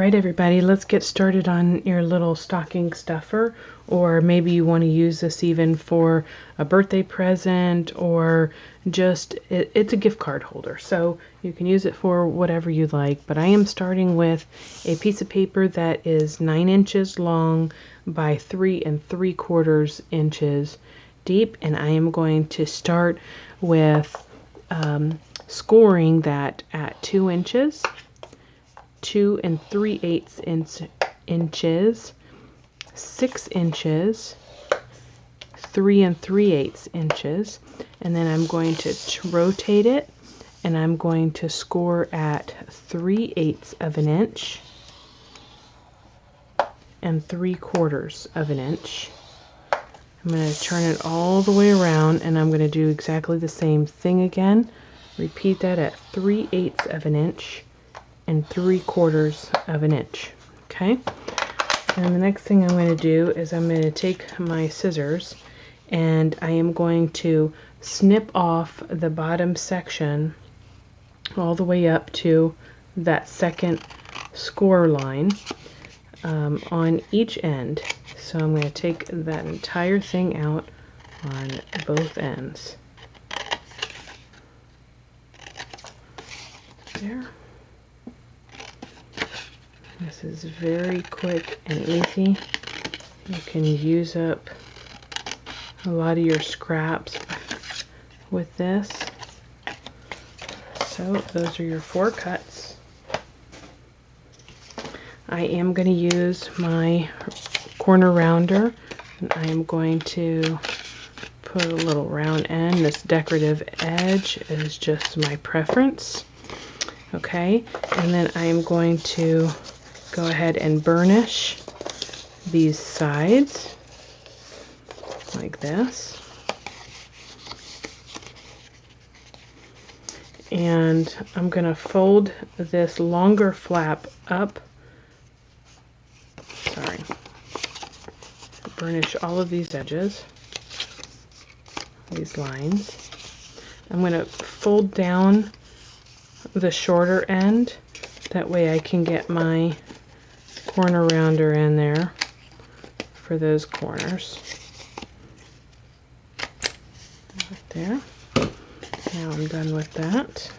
Right, everybody, let's get started on your little stocking stuffer, or maybe you want to use this even for a birthday present, or just it's a gift card holder, so you can use it for whatever you like. But I am starting with a piece of paper that is 9 inches long by 3 3/4 inches deep, and I am going to start with scoring that at 2 inches, 2 3/8 inches, 6 inches, 3 3/8 inches, and then I'm going to rotate it, and I'm going to score at 3/8 of an inch and 3/4 of an inch. I'm going to turn it all the way around, and I'm going to do exactly the same thing again. Repeat that at 3/8 of an inch and 3/4 of an inch. Okay, and the next thing I'm going to do is I'm going to take my scissors, and I am going to snip off the bottom section all the way up to that second score line on each end. So I'm going to take that entire thing out on both ends. There. This is very quick and easy. You can use up a lot of your scraps with this. So those are your 4 cuts. I am going to use my corner rounder, and I am going to put a little round end. This decorative edge is just my preference. Okay, and then I am going to go ahead and burnish these sides like this. And I'm going to fold this longer flap up. Sorry. Burnish all of these edges, these lines. I'm going to fold down the shorter end. That way I can get my corner rounder in there for those corners. Right there. Now I'm done with that.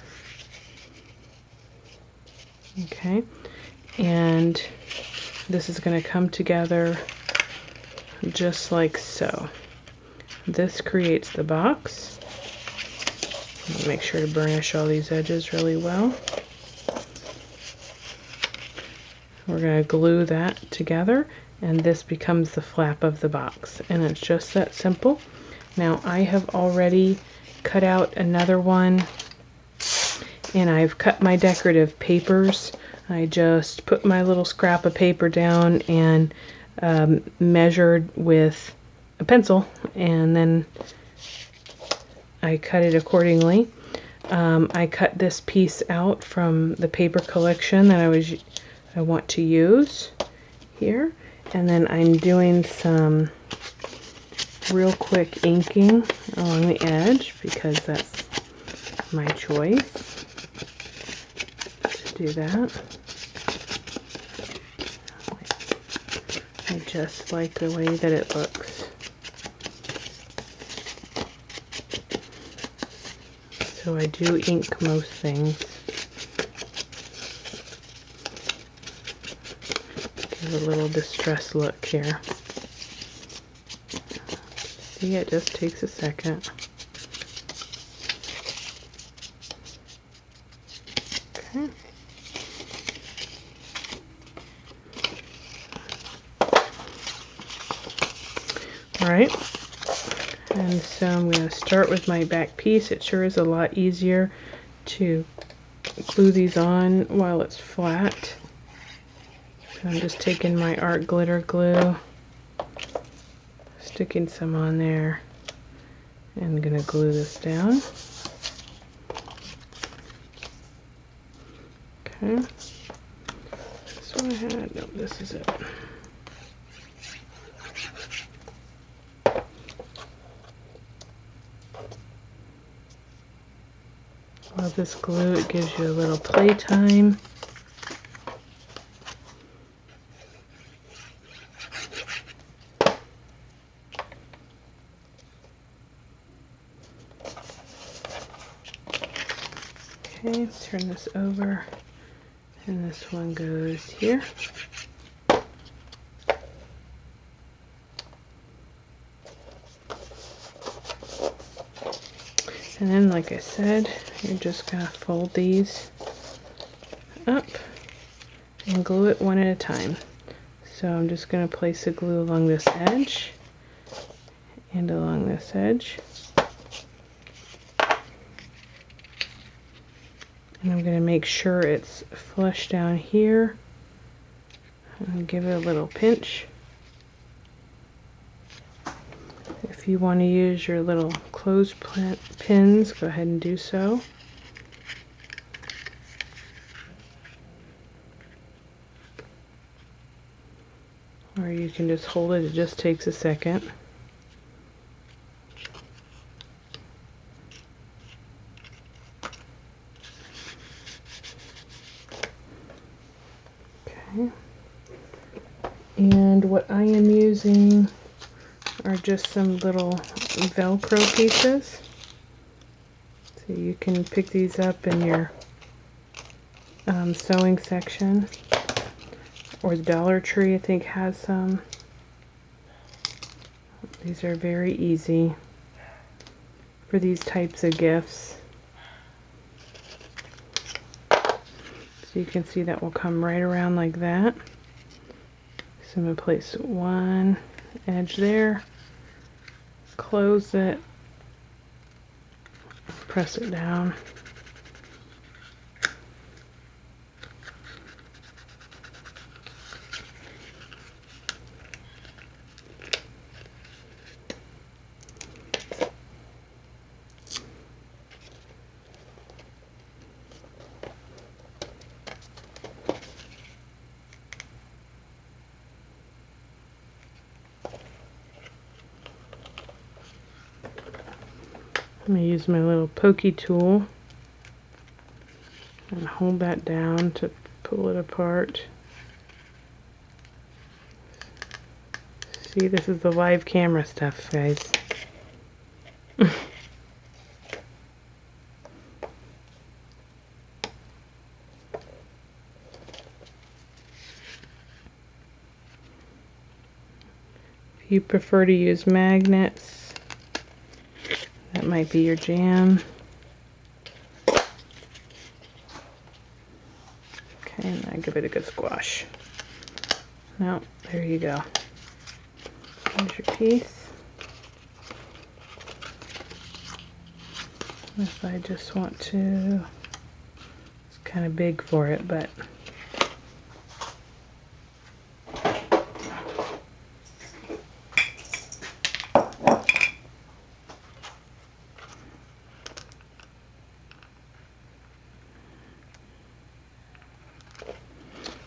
Okay, and this is going to come together just like so. This creates the box. Make sure to burnish all these edges really well. We're going to glue that together, and this becomes the flap of the box, and it's just that simple. Now I have already cut out another one, and I've cut my decorative papers. I just put my little scrap of paper down and measured with a pencil, and then I cut it accordingly. I cut this piece out from the paper collection that I want to use here, and then I'm doing some real quick inking along the edge because that's my choice to do that. I just like the way that it looks. So I do ink most things. Give a little distressed look here. See, it just takes a second. Okay. Alright, and so I'm going to start with my back piece. It sure is a lot easier to glue these on while it's flat. So I'm just taking my art glitter glue, sticking some on there, and going to glue this down. Okay, this one I had, no, this is it. Love this glue, it gives you a little playtime. Okay, turn this over, and this one goes here. And then, like I said, you're just going to fold these up and glue it one at a time. So I'm just going to place the glue along this edge and along this edge. And I'm going to make sure it's flush down here and give it a little pinch. If you want to use your little clothespin pins, go ahead and do so. Or you can just hold it, it just takes a second. Okay. And what I am using are just some little Velcro pieces. So you can pick these up in your sewing section. Or the Dollar Tree, I think, has some. These are very easy for these types of gifts. So you can see that will come right around like that. So I'm going to place one edge there, close it, press it down. I'm going to use my little pokey tool and hold that down to pull it apart. See, this is the live camera stuff, guys. If you prefer to use magnets, that might be your jam. Okay, and I give it a good squash. Now, there you go. Here's your piece. If I just want to, it's kind of big for it, but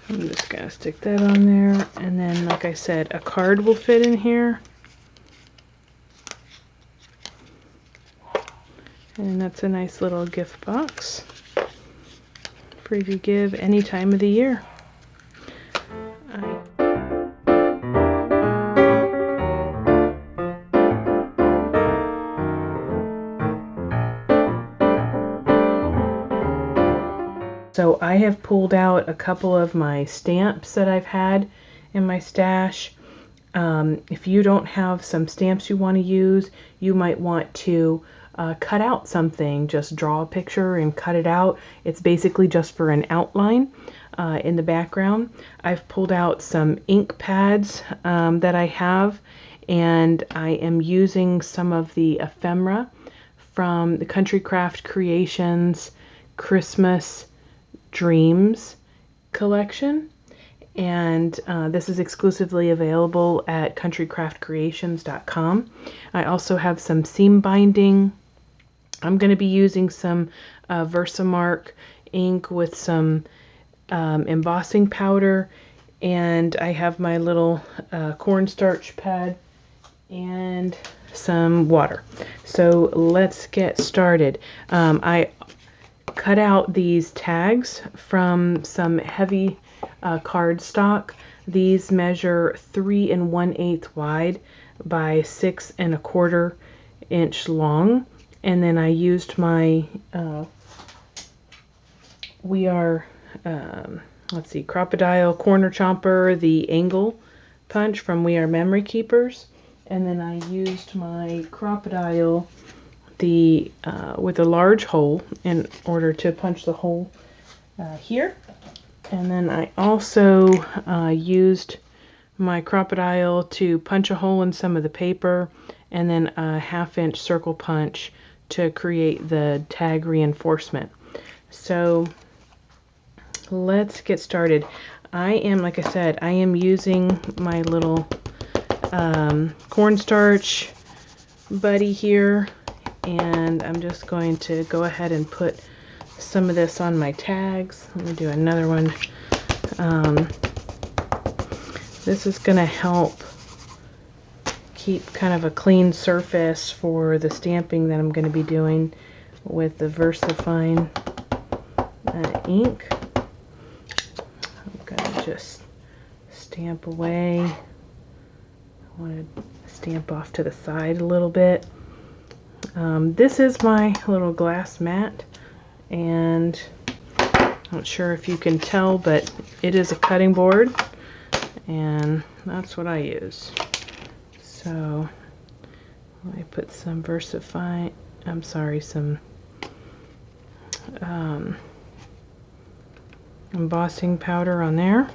I'm just going to stick that on there, and then, like I said, a card will fit in here. And that's a nice little gift box for you to give any time of the year. So I have pulled out a couple of my stamps that I've had in my stash. If you don't have some stamps you want to use, you might want to cut out something. Just draw a picture and cut it out. It's basically just for an outline in the background. I've pulled out some ink pads that I have, and I am using some of the ephemera from the Country Craft Creations Christmas Dreams collection, and this is exclusively available at countrycraftcreations.com. I also have some seam binding. I'm going to be using some Versamark ink with some embossing powder, and I have my little cornstarch pad and some water. So let's get started. I cut out these tags from some heavy cardstock. These measure 3 1/8 wide by 6 1/4 inch long, and then I used my we are, let's see, Crocodile, Corner Chomper, the angle punch from We Are Memory Keepers. And then I used my Crocodile with a large hole in order to punch the hole here. And then I also used my Crocodile to punch a hole in some of the paper, and then a 1/2-inch circle punch to create the tag reinforcement. So let's get started. I am, like I said, I am using my little cornstarch buddy here, and I'm just going to go ahead and put some of this on my tags. Let me do another one. This is going to help keep kind of a clean surface for the stamping that I'm going to be doing with the VersaFine ink. I'm going to just stamp away. I want to stamp off to the side a little bit. This is my little glass mat, and I'm not sure if you can tell, but it is a cutting board, and that's what I use. So I put some VersaFine, some embossing powder on there.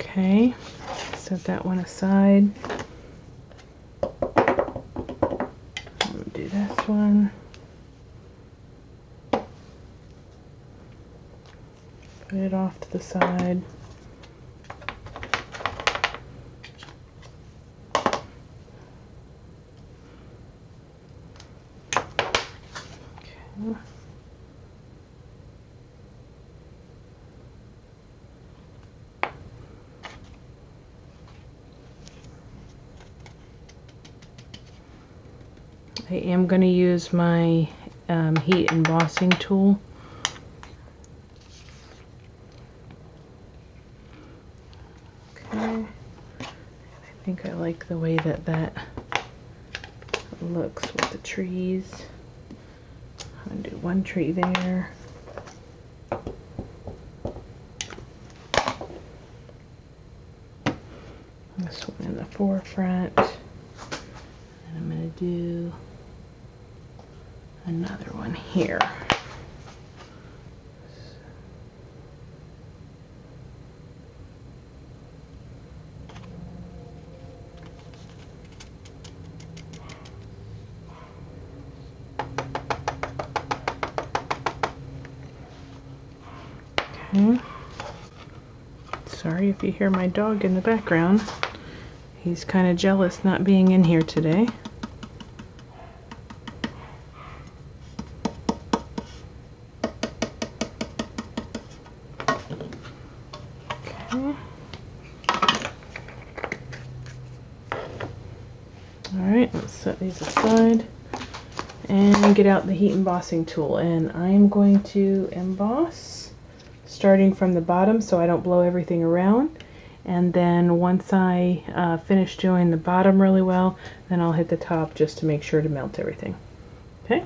Okay, set that one aside. I'm going to do this one. Put it off to the side. Okay. I am going to use my heat embossing tool. Okay, I think I like the way that looks with the trees. I'm going to do one tree there. This one in the forefront. And I'm going to do another one here. Okay. Sorry if you hear my dog in the background. He's kind of jealous not being in here today. Alright, let's set these aside and get out the heat embossing tool, and I'm going to emboss starting from the bottom so I don't blow everything around, and then once I finish doing the bottom really well, then I'll hit the top just to make sure to melt everything. Okay?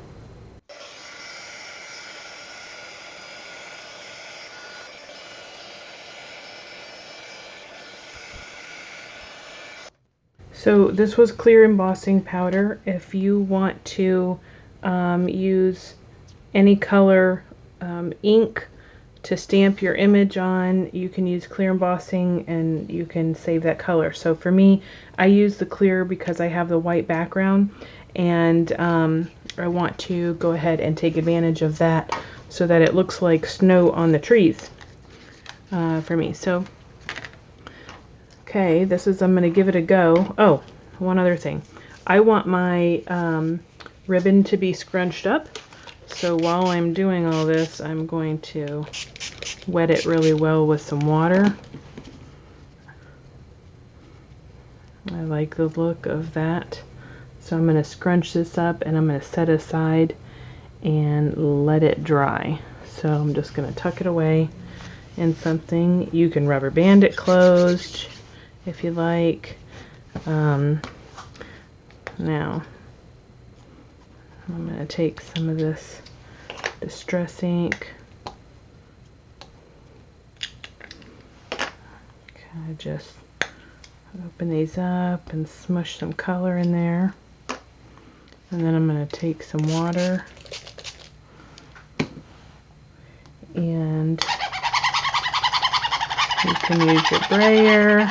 So this was clear embossing powder. If you want to use any color ink to stamp your image on, you can use clear embossing and you can save that color. So for me, I use the clear because I have the white background, and I want to go ahead and take advantage of that so that it looks like snow on the trees for me. So okay, I'm going to give it a go. Oh, one other thing. I want my ribbon to be scrunched up. So while I'm doing all this, I'm going to wet it really well with some water. I like the look of that. So I'm going to scrunch this up and I'm going to set it aside and let it dry. So I'm just going to tuck it away in something. You can rubber band it closed if you like. Now I'm going to take some of this distress ink. Kind of just open these up and smush some color in there. And then I'm going to take some water and you can use your brayer.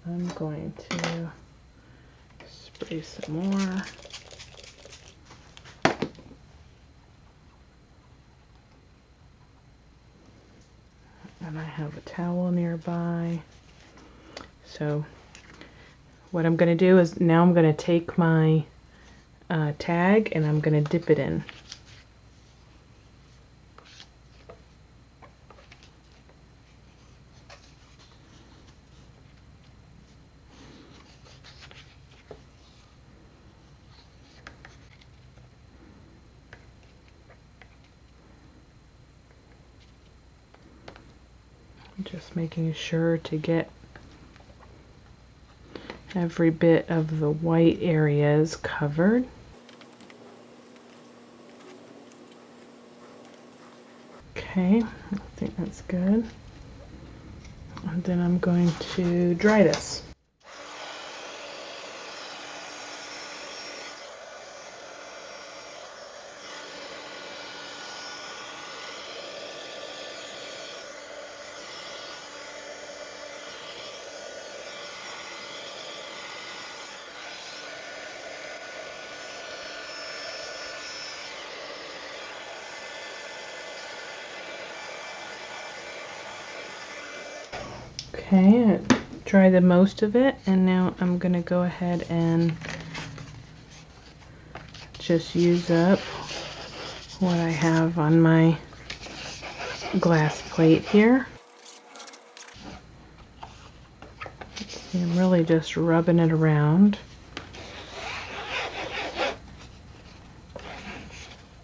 I'm going to spray some more. And I have a towel nearby. So what I'm going to do is now I'm going to take my tag and I'm going to dip it in. Just making sure to get every bit of the white areas covered. Okay, I think that's good. And then I'm going to dry this. Okay, I dried the most of it, and now I'm going to go ahead and just use up what I have on my glass plate here. See, I'm really just rubbing it around,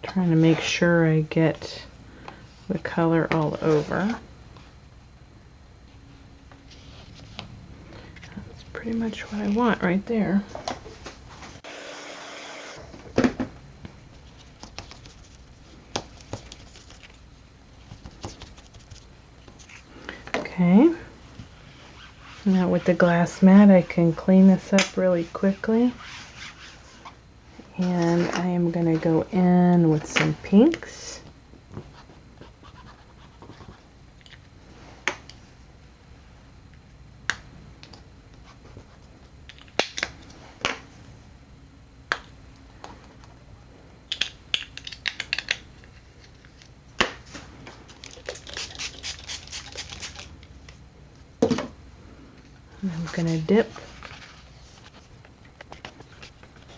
trying to make sure I get the color all over. Pretty much what I want right there. Okay. Now with the glass mat I can clean this up really quickly. And I am going to go in with some pinks. I'm going to dip,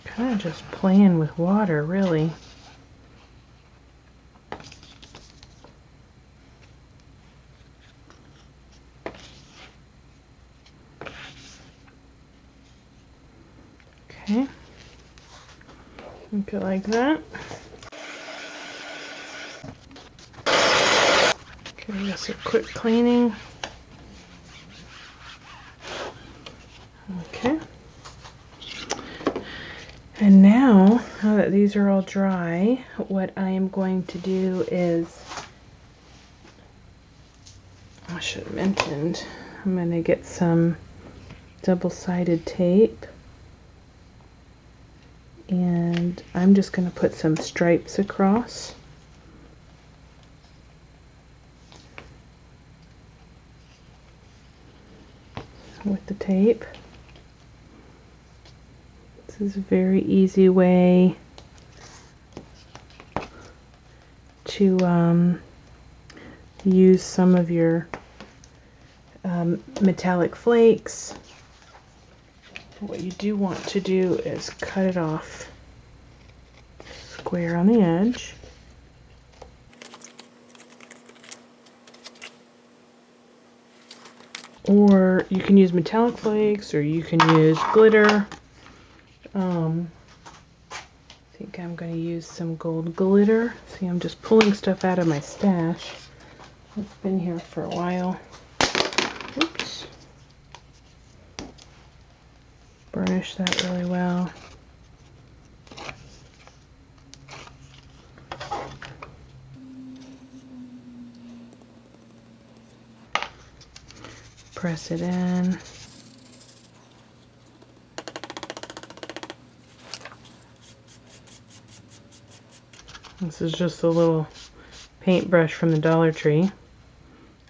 kind of just playing with water really. Okay, make it like that. Give this a quick cleaning. Okay, and now that these are all dry, what I am going to do is, I should have mentioned, I'm going to get some double-sided tape, and I'm just going to put some stripes across. With the tape. This is a very easy way to use some of your metallic flakes. What you do want to do is cut it off square on the edge. Or you can use metallic flakes, or you can use glitter. I think I'm going to use some gold glitter. See, I'm just pulling stuff out of my stash. It's been here for a while. Oops. burnish that really well. Press it in. This is just a little paintbrush from the Dollar Tree.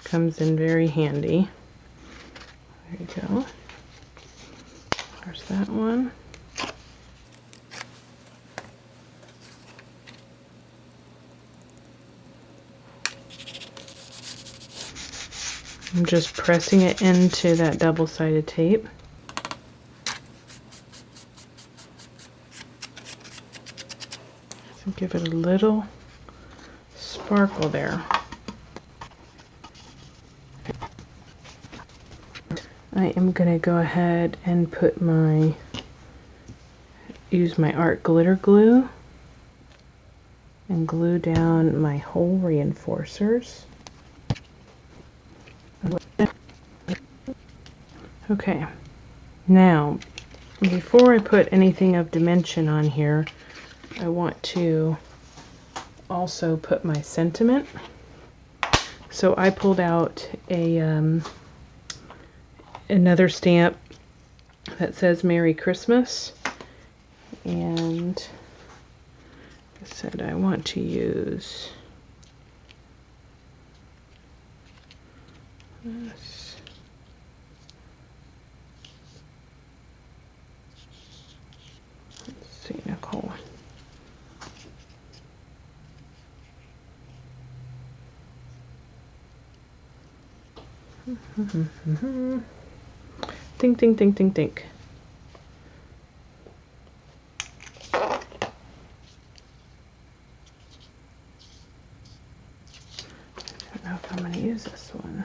Comes in very handy. There you go. There's that one. I'm just pressing it into that double-sided tape. So give it a little sparkle there. I am going to go ahead and put use my art glitter glue and glue down my hole reinforcers. Okay, now before I put anything of dimension on here, I want to also put my sentiment. So I pulled out another stamp that says Merry Christmas, and I said I want to use this. Let's see, Nicole. Think, think, think, think, think. I don't know if I'm going to use this one.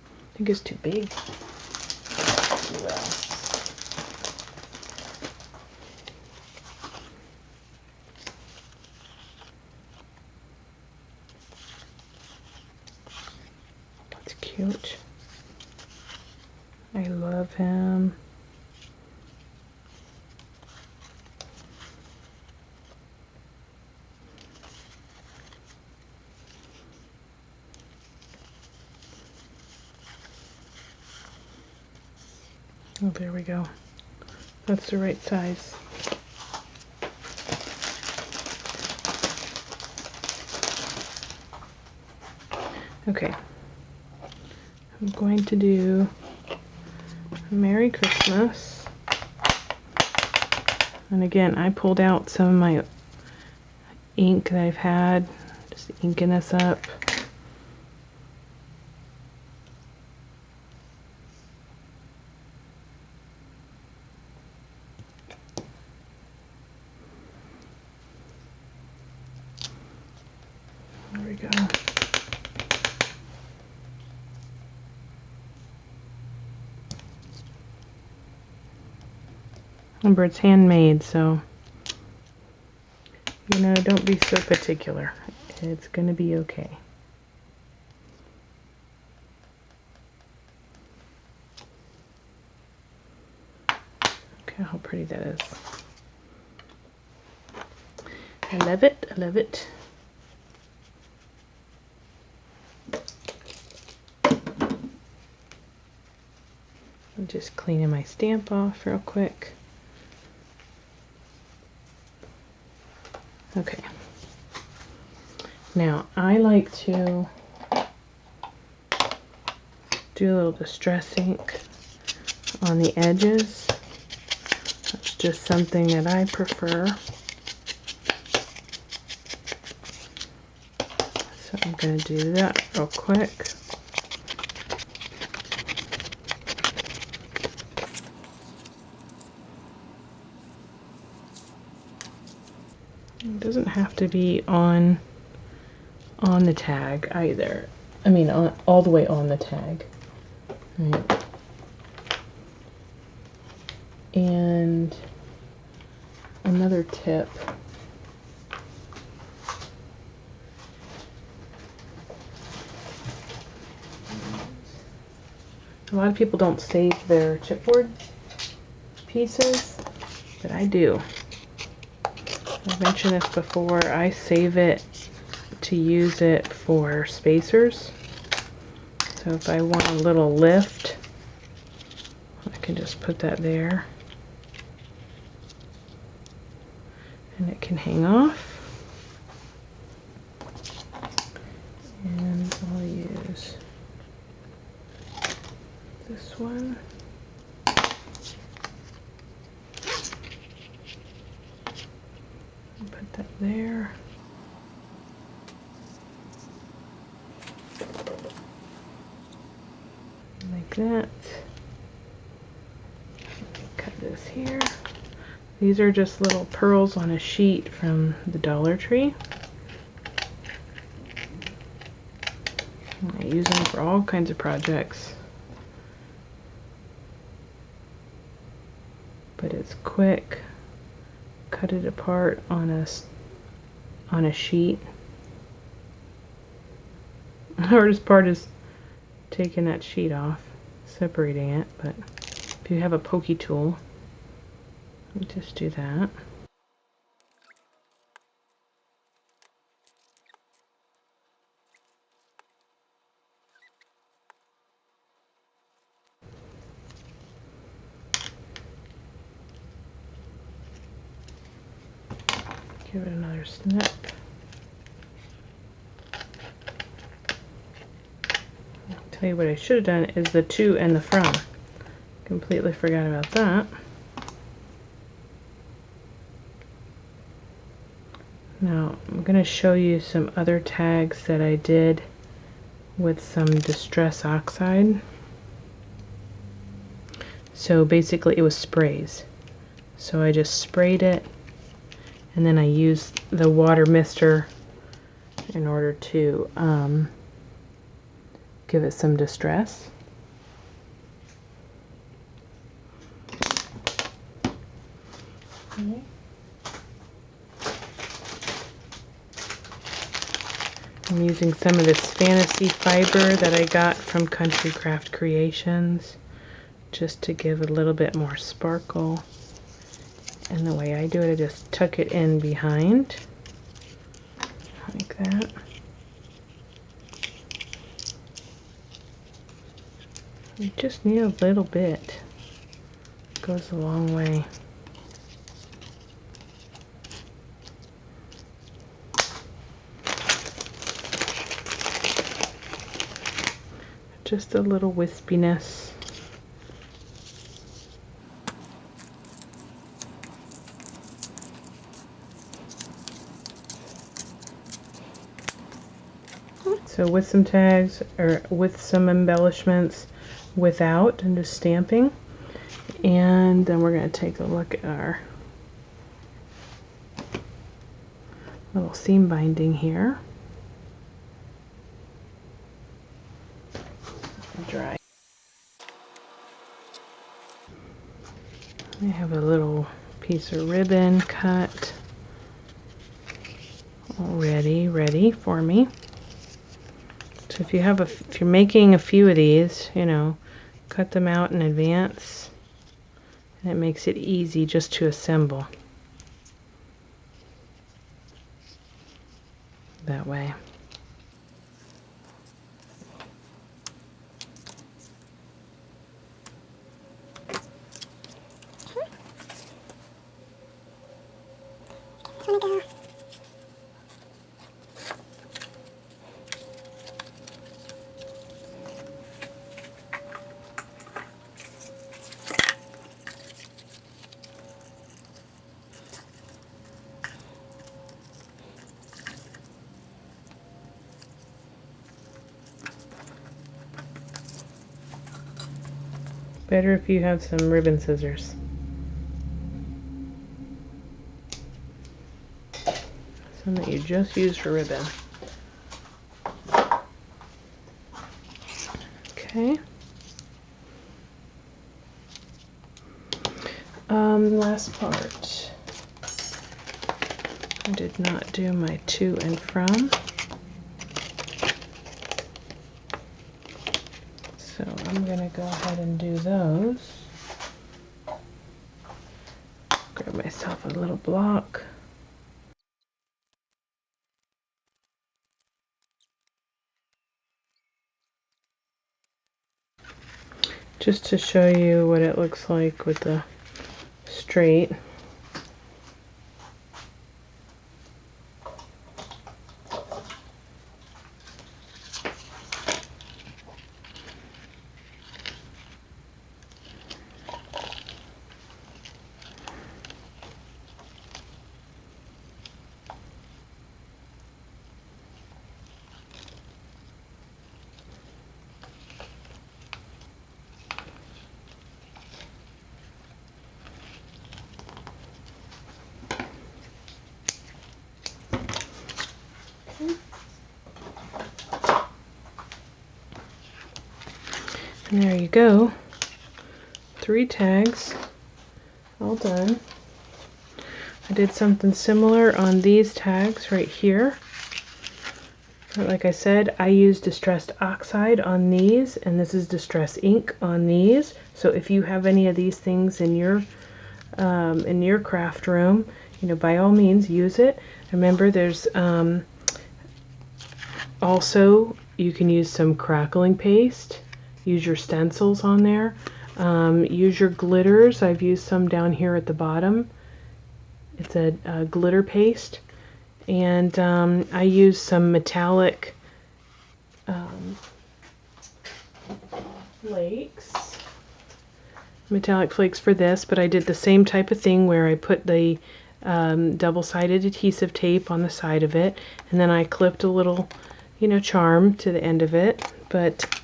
I think it's too big. Well. That's cute. I love him. Oh, there we go. That's the right size. Okay. I'm going to do Merry Christmas. And again, I pulled out some of my ink that I've had, just inking this up. There we go. Remember, it's handmade, so, you know, don't be so particular. It's going to be okay. Okay, how pretty that is. I love it. I love it. I'm just cleaning my stamp off real quick. Okay. Now, I like to do a little distress ink on the edges. That's just something that I prefer. So I'm going to do that real quick. It doesn't have to be on the tag either. I mean, all the way on the tag. Right. And another tip. A lot of people don't save their chipboard pieces, but I do. I've mentioned this before. I save it to use it for spacers. So if I want a little lift, I can just put that there. And it can hang off. And I'll use this one. Put that there. Like that. Cut this here. These are just little pearls on a sheet from the Dollar Tree. I use them for all kinds of projects. But it's quick. Cut it apart on a sheet. The hardest part is taking that sheet off, separating it, but if you have a pokey tool, you just do that. Give it another snip. I'll tell you what I should have done is the to and the from. Completely forgot about that. Now I'm going to show you some other tags that I did with some Distress Oxide. So basically it was sprays. So I just sprayed it, and then I used the water mister in order to give it some distress. Okay. I'm using some of this fantasy fiber that I got from Country Craft Creations just to give a little bit more sparkle. And the way I do it, I just tuck it in behind, like that. You just need a little bit. It goes a long way. Just a little wispiness. So with some tags, or with some embellishments without, and just stamping. And then we're going to take a look at our little seam binding here. Dry. I have a little piece of ribbon cut already ready for me. So if you have if you're making a few of these, you know, cut them out in advance, and it makes it easy just to assemble that way. Better if you have some ribbon scissors. Some that you just use for ribbon. Okay. Last part. I did not do my to and from. So I'm going to go ahead and do those. Grab myself a little block. Just to show you what it looks like with the straight. And there you go. 3 tags, all done. I did something similar on these tags right here. But like I said, I use Distressed Oxide on these, and this is Distress Ink on these. So if you have any of these things in your craft room, you know, by all means use it. Remember, there's also you can use some crackling paste. Use your stencils on there. Use your glitters. I've used some down here at the bottom. It's a glitter paste. And I use some metallic flakes. Metallic flakes for this, but I did the same type of thing where I put the double-sided adhesive tape on the side of it, and then I clipped a little, you know, charm to the end of it. But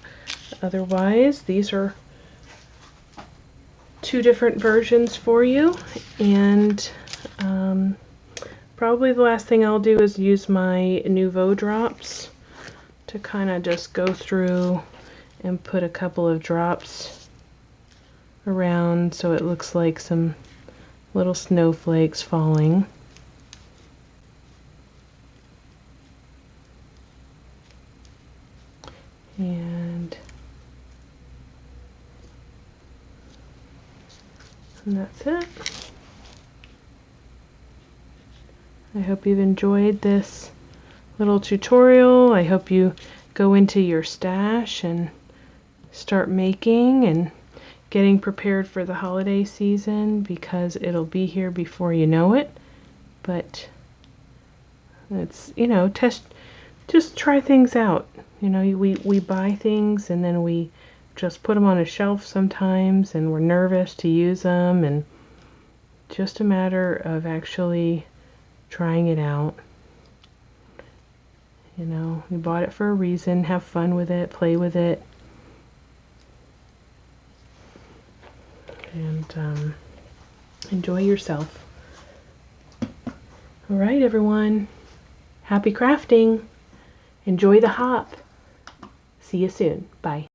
otherwise, these are 2 different versions for you, and probably the last thing I'll do is use my Nouveau drops to kind of just go through and put a couple of drops around so it looks like some little snowflakes falling. And that's it. I hope you've enjoyed this little tutorial. I hope you go into your stash and start making and getting prepared for the holiday season, because it'll be here before you know it. But it's, you know, just try things out. You know, we buy things and then we just put them on a shelf sometimes, and we're nervous to use them, and just a matter of actually trying it out. You know, we bought it for a reason. Have fun with it, play with it, and enjoy yourself. All right, everyone. Happy crafting. Enjoy the hop. See you soon. Bye.